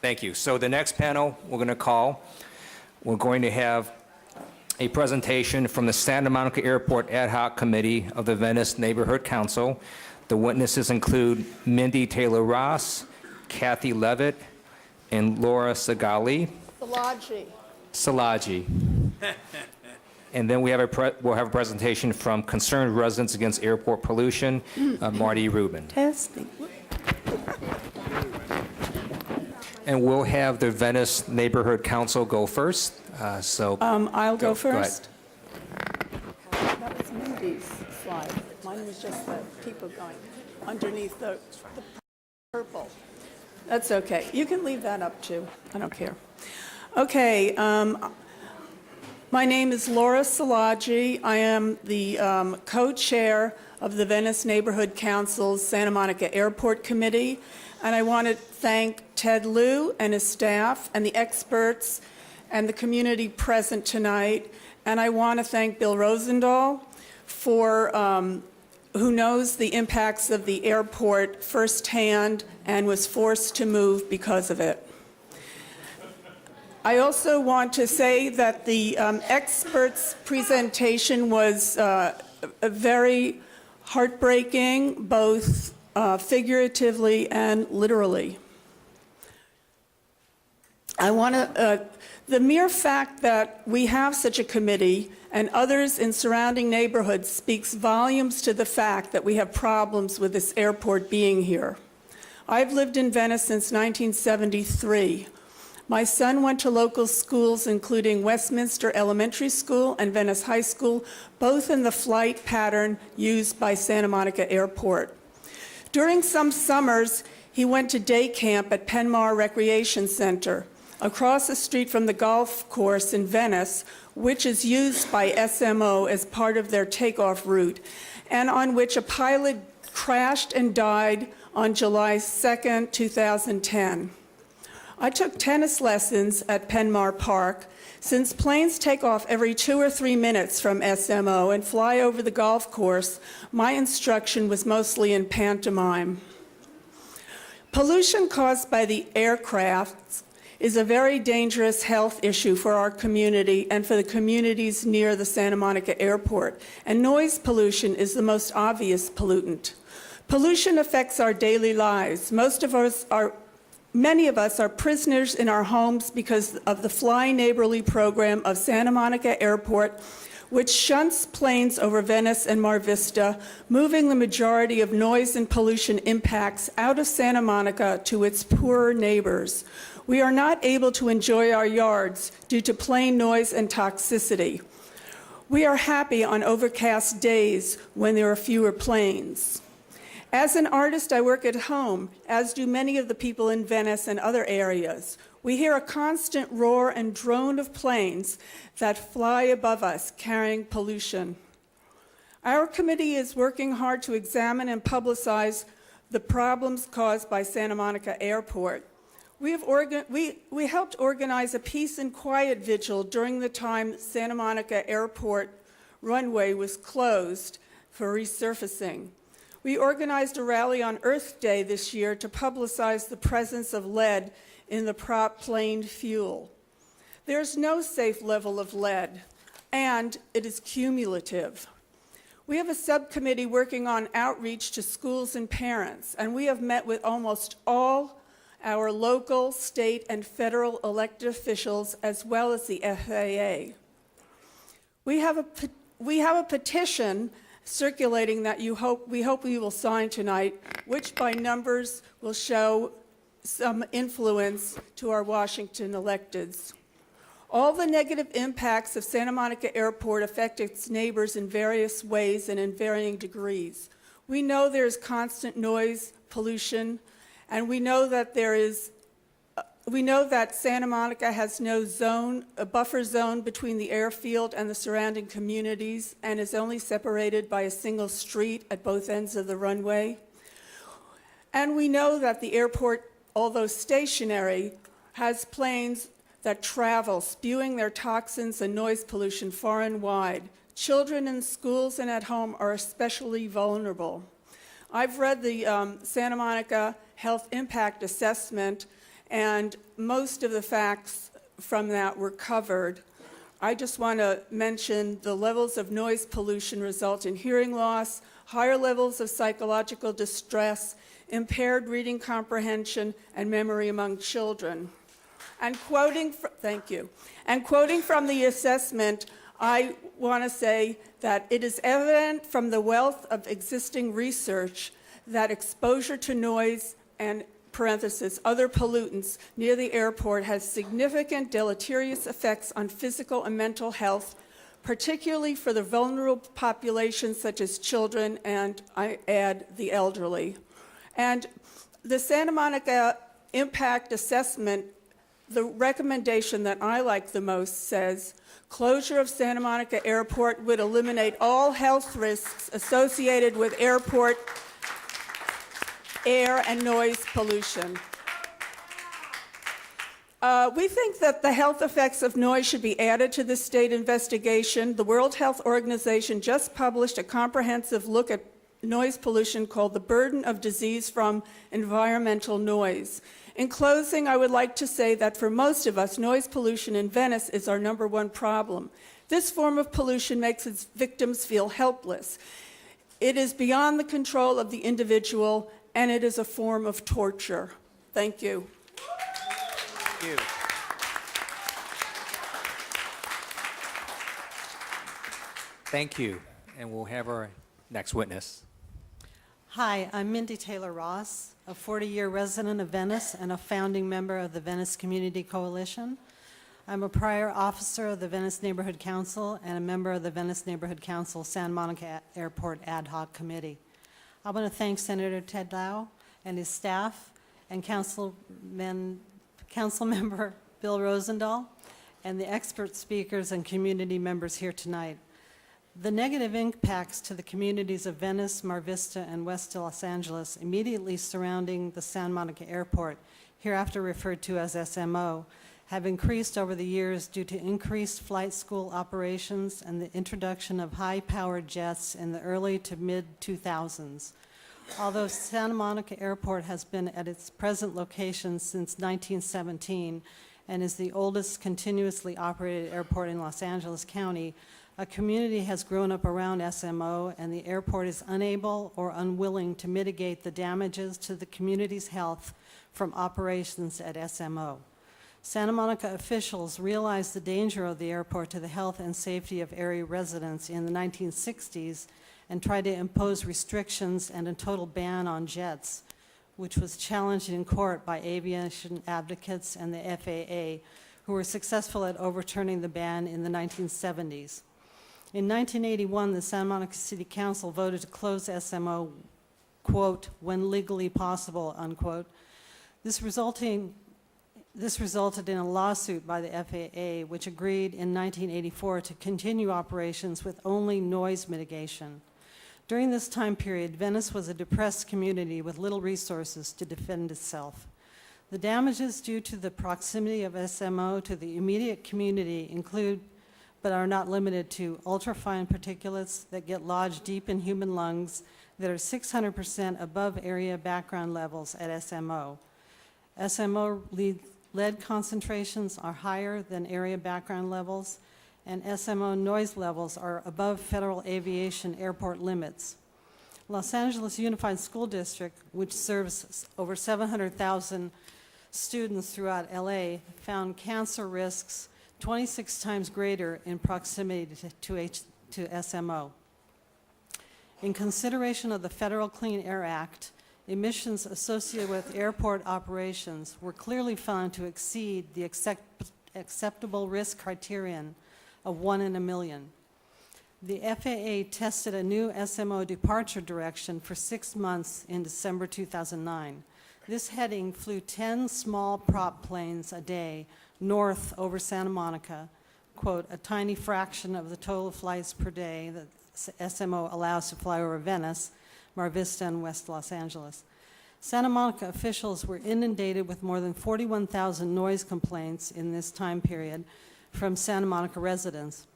Thank you. So the next panel we're going to have a presentation from the Santa Monica Airport Ad Hoc Committee of the Venice Neighborhood Council. The witnesses include Mindy Taylor-Ross, Kathy Levitt, and Laura Salaji. And then we'll have a presentation from Concerned Residents Against Airport Pollution, Marty Rubin. Testing. And we'll have the Venice Neighborhood Council go first. I'll go first. Go ahead. That was Mindy's slide. Mine was just the people going underneath the purple. That's okay. You can leave that up too. I don't care. Okay. My name is Laura Salaji. I am the co-chair of the Venice Neighborhood Council's Santa Monica Airport Committee. And I want to thank Ted Liu and his staff and the experts and the community present tonight. And I want to thank Bill Rosendahl who knows the impacts of the airport firsthand and was forced to move because of it. I also want to say that the experts' presentation was very heartbreaking, both figuratively and literally. The mere fact that we have such a committee and others in surrounding neighborhoods speaks volumes to the fact that we have problems with this airport being here. I've lived in Venice since 1973. My son went to local schools, including Westminster Elementary School and Venice High School, both in the flight pattern used by Santa Monica Airport. During some summers, he went to day camp at Penmar Recreation Center, across the street from the golf course in Venice, which is used by SMO as part of their takeoff route, and on which a pilot crashed and died on July 2, 2010. I took tennis lessons at Penmar Park. Since planes take off every 2 or 3 minutes from SMO and fly over the golf course, my instruction was mostly in pantomime. Pollution caused by the aircraft is a very dangerous health issue for our community and for the communities near the Santa Monica Airport. And noise pollution is the most obvious pollutant. Pollution affects our daily lives. Many of us are prisoners in our homes because of the Fly Neighborly program of Santa Monica Airport, which shunts planes over Venice and Mar Vista, moving the majority of noise and pollution impacts out of Santa Monica to its poorer neighbors. We are not able to enjoy our yards due to plane noise and toxicity. We are happy on overcast days when there are fewer planes. As an artist, I work at home, as do many of the people in Venice and other areas. We hear a constant roar and drone of planes that fly above us, carrying pollution. Our committee is working hard to examine and publicize the problems caused by Santa Monica Airport. We helped organize a peace and quiet vigil during the time Santa Monica Airport runway was closed for resurfacing. We organized a rally on Earth Day this year to publicize the presence of lead in the prop plane fuel. There's no safe level of lead, and it is cumulative. We have a subcommittee working on outreach to schools and parents, and we have met with almost all our local, state, and federal elected officials, as well as the FAA. We have a petition circulating that we hope you will sign tonight, which by numbers will show some influence to our Washington electeds. All the negative impacts of Santa Monica Airport affect its neighbors in various ways and in varying degrees. We know there's constant noise pollution, and we know that Santa Monica has a buffer zone between the airfield and the surrounding communities and is only separated by a single street at both ends of the runway. And we know that the airport, although stationary, has planes that travel, spewing their toxins and noise pollution far and wide. Children in schools and at home are especially vulnerable. I've read the Santa Monica Health Impact Assessment, and most of the facts from that were covered. I just want to mention the levels of noise pollution result in hearing loss, higher levels of psychological distress, impaired reading comprehension, and memory among children. And thank you. And quoting from the assessment, I want to say that it is evident from the wealth of existing research that exposure to noise and parenthesis, other pollutants near the airport has significant deleterious effects on physical and mental health, particularly for the vulnerable populations such as children and, I add, the elderly. And the Santa Monica Impact Assessment, the recommendation that I like the most says, closure of Santa Monica Airport would eliminate all health risks associated with airport air and noise pollution. We think that the health effects of noise should be added to the state investigation. The World Health Organization just published a comprehensive look at noise pollution called The Burden of Disease from Environmental Noise. In closing, I would like to say that for most of us, noise pollution in Venice is our #1 problem. This form of pollution makes its victims feel helpless. It is beyond the control of the individual, and it is a form of torture. Thank you. Thank you. Thank you. And we'll have our next witness. Hi, I'm Mindy Taylor Ross, a 40-year resident of Venice and a founding member of the Venice Community Coalition. I'm a prior officer of the Venice Neighborhood Council and a member of the Venice Neighborhood Council Santa Monica Airport Ad Hoc Committee. I want to thank Senator Ted Lieu and his staff and Council Member Bill Rosendahl and the expert speakers and community members here tonight. The negative impacts to the communities of Venice, Mar Vista, and West Los Angeles immediately surrounding the Santa Monica Airport, hereafter referred to as SMO, have increased over the years due to increased flight school operations and the introduction of high-powered jets in the early to mid-2000s. Although Santa Monica Airport has been at its present location since 1917 and is the oldest continuously operated airport in Los Angeles County, a community has grown up around SMO, and the airport is unable or unwilling to mitigate the damages to the community's health from operations at SMO. Santa Monica officials realized the danger of the airport to the health and safety of area residents in the 1960s and tried to impose restrictions and a total ban on jets, which was challenged in court by aviation advocates and the FAA, who were successful at overturning the ban in the 1970s. In 1981, the Santa Monica City Council voted to close SMO, quote, when legally possible, unquote. This resulted in a lawsuit by the FAA, which agreed in 1984 to continue operations with only noise mitigation. During this time period, Venice was a depressed community with little resources to defend itself. The damages due to the proximity of SMO to the immediate community include, but are not limited to, ultrafine particulates that get lodged deep in human lungs that are 600% above area background levels at SMO. SMO lead concentrations are higher than area background levels, and SMO noise levels are above federal aviation airport limits. Los Angeles Unified School District, which serves over 700,000 students throughout LA, found cancer risks 26 times greater in proximity to SMO. In consideration of the Federal Clean Air Act, emissions associated with airport operations were clearly found to exceed the acceptable risk criterion of 1 in a million. The FAA tested a new SMO departure direction for 6 months in December 2009. This heading flew 10 small prop planes a day north over Santa Monica, quote, a tiny fraction of the total flights per day that SMO allows to fly over Venice, Mar Vista, and West Los Angeles. Santa Monica officials were inundated with more than 41,000 noise complaints in this time period from Santa Monica residents.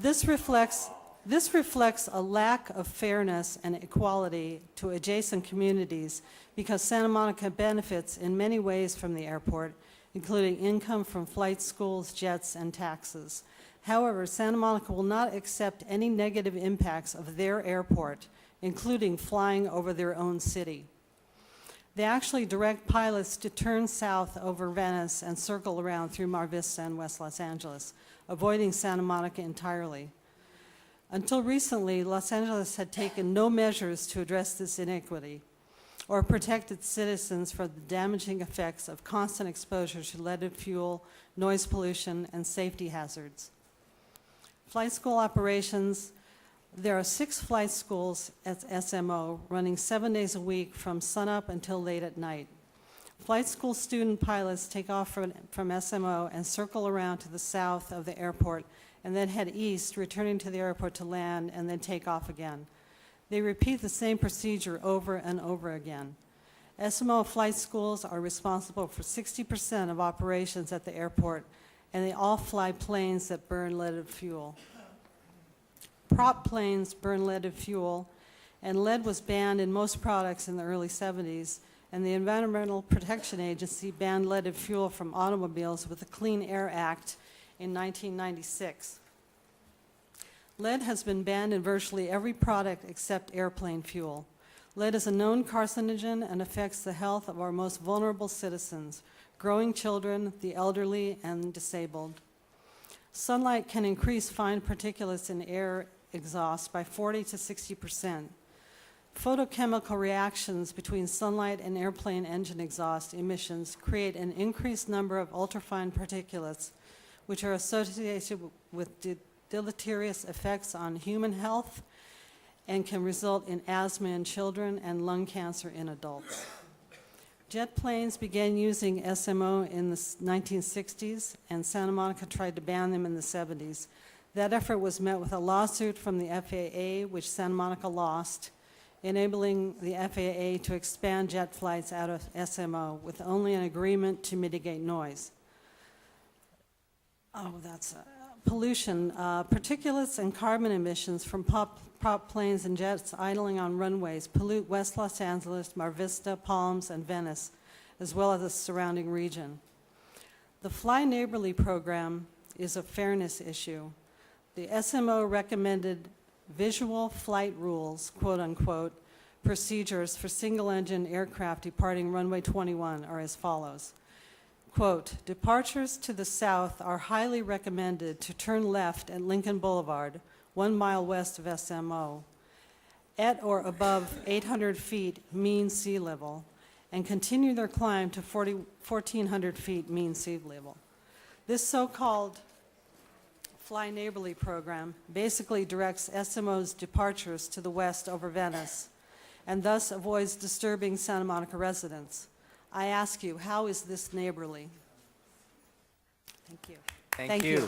This reflects This reflects a lack of fairness and equality to adjacent communities because Santa Monica benefits in many ways from the airport, including income from flight schools, jets, and taxes. However, Santa Monica will not accept any negative impacts of their airport, including flying over their own city. They actually direct pilots to turn south over Venice and circle around through Mar Vista and West Los Angeles, avoiding Santa Monica entirely. Until recently, Los Angeles had taken no measures to address this inequity or protect its citizens from the damaging effects of constant exposure to leaded fuel, noise pollution, and safety hazards. Flight school operations. There are 6 flight schools at SMO running 7 days a week from sunup until late at night. Flight school student pilots take off from SMO and circle around to the south of the airport and then head east, returning to the airport to land and then take off again. They repeat the same procedure over and over again. SMO flight schools are responsible for 60% of operations at the airport, and they all fly planes that burn leaded fuel. Prop planes burn leaded fuel, and lead was banned in most products in the early 70s, and the Environmental Protection Agency banned leaded fuel from automobiles with the Clean Air Act in 1996. Lead has been banned in virtually every product except airplane fuel. Lead is a known carcinogen and affects the health of our most vulnerable citizens, growing children, the elderly, and disabled. Sunlight can increase fine particulates in air exhaust by 40 to 60%. Photochemical reactions between sunlight and airplane engine exhaust emissions create an increased number of ultrafine particulates, which are associated with deleterious effects on human health and can result in asthma in children and lung cancer in adults. Jet planes began using SMO in the 1960s, and Santa Monica tried to ban them in the 70s. That effort was met with a lawsuit from the FAA, which Santa Monica lost, enabling the FAA to expand jet flights out of SMO with only an agreement to mitigate noise. Pollution. Particulates and carbon emissions from prop planes and jets idling on runways pollute West Los Angeles, Mar Vista, Palms, and Venice, as well as the surrounding region. The Fly Neighborly program is a fairness issue. The SMO recommended visual flight rules, quote unquote, procedures for single-engine aircraft departing runway 21 are as follows. Quote, departures to the south are highly recommended to turn left at Lincoln Boulevard, 1 mile west of SMO, at or above 800 feet mean sea level, and continue their climb to 1,400 feet mean sea level. This so-called Fly Neighborly program basically directs SMO's departures to the west over Venice, and thus avoids disturbing Santa Monica residents. I ask you, how is this neighborly? Thank you. Thank you.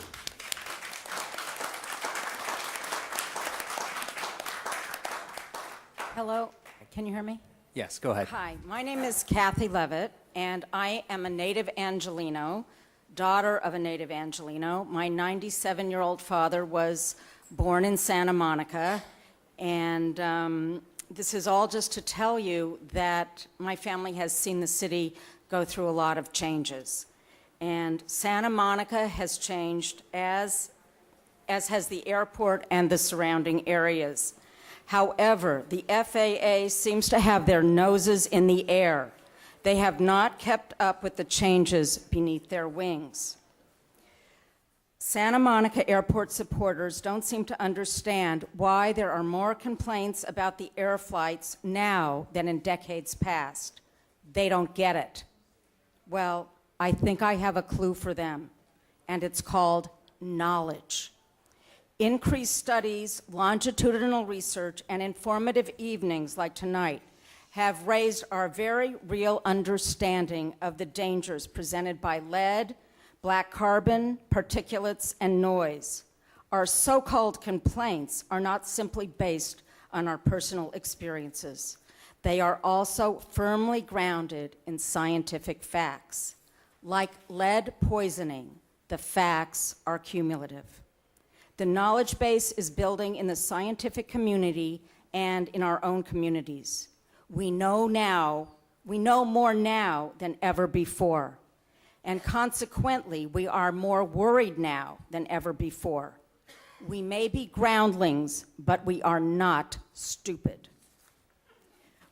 Hello, can you hear me? Yes, go ahead. Hi, my name is Kathy Levitt, and I am a native Angelino, daughter of a native Angelino. My 97-year-old father was born in Santa Monica, and this is all just to tell you that my family has seen the city go through a lot of changes. And Santa Monica has changed as has the airport and the surrounding areas. However, the FAA seems to have their noses in the air. They have not kept up with the changes beneath their wings. Santa Monica Airport supporters don't seem to understand why there are more complaints about the air flights now than in decades past. They don't get it. Well, I think I have a clue for them, and it's called knowledge. Increased studies, longitudinal research, and informative evenings like tonight have raised our very real understanding of the dangers presented by lead, black carbon, particulates, and noise. Our so-called complaints are not simply based on our personal experiences. They are also firmly grounded in scientific facts. Like lead poisoning, the facts are cumulative. The knowledge base is building in the scientific community and in our own communities. We know more now than ever before. And consequently, we are more worried now than ever before. We may be groundlings, but we are not stupid.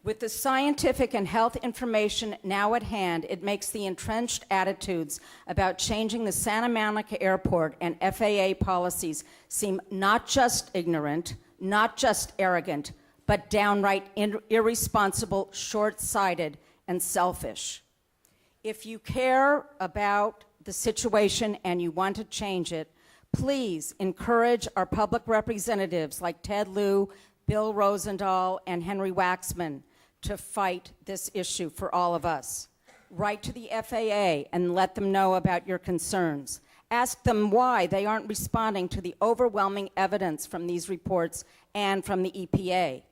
With the scientific and health information now at hand, it makes the entrenched attitudes about changing the Santa Monica Airport and FAA policies seem not just ignorant, not just arrogant, but downright irresponsible, short-sighted, and selfish. If you care about the situation and you want to change it, please encourage our public representatives like Ted Lieu, Bill Rosendahl, and Henry Waxman to fight this issue for all of us. Write to the FAA and let them know about your concerns. Ask them why they aren't responding to the overwhelming evidence from these reports and from the EPA.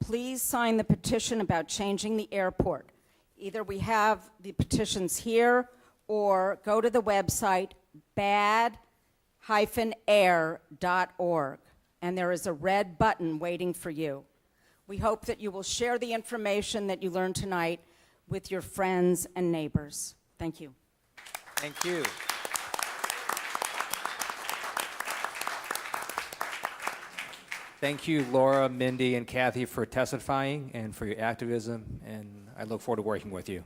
Please sign the petition about changing the airport. Either we have the petitions here or go to the website bad-air.org, and there is a red button waiting for you. We hope that you will share the information that you learned tonight with your friends and neighbors. Thank you. Thank you. Thank you, Laura, Mindy, and Kathy, for testifying and for your activism, and I look forward to working with you.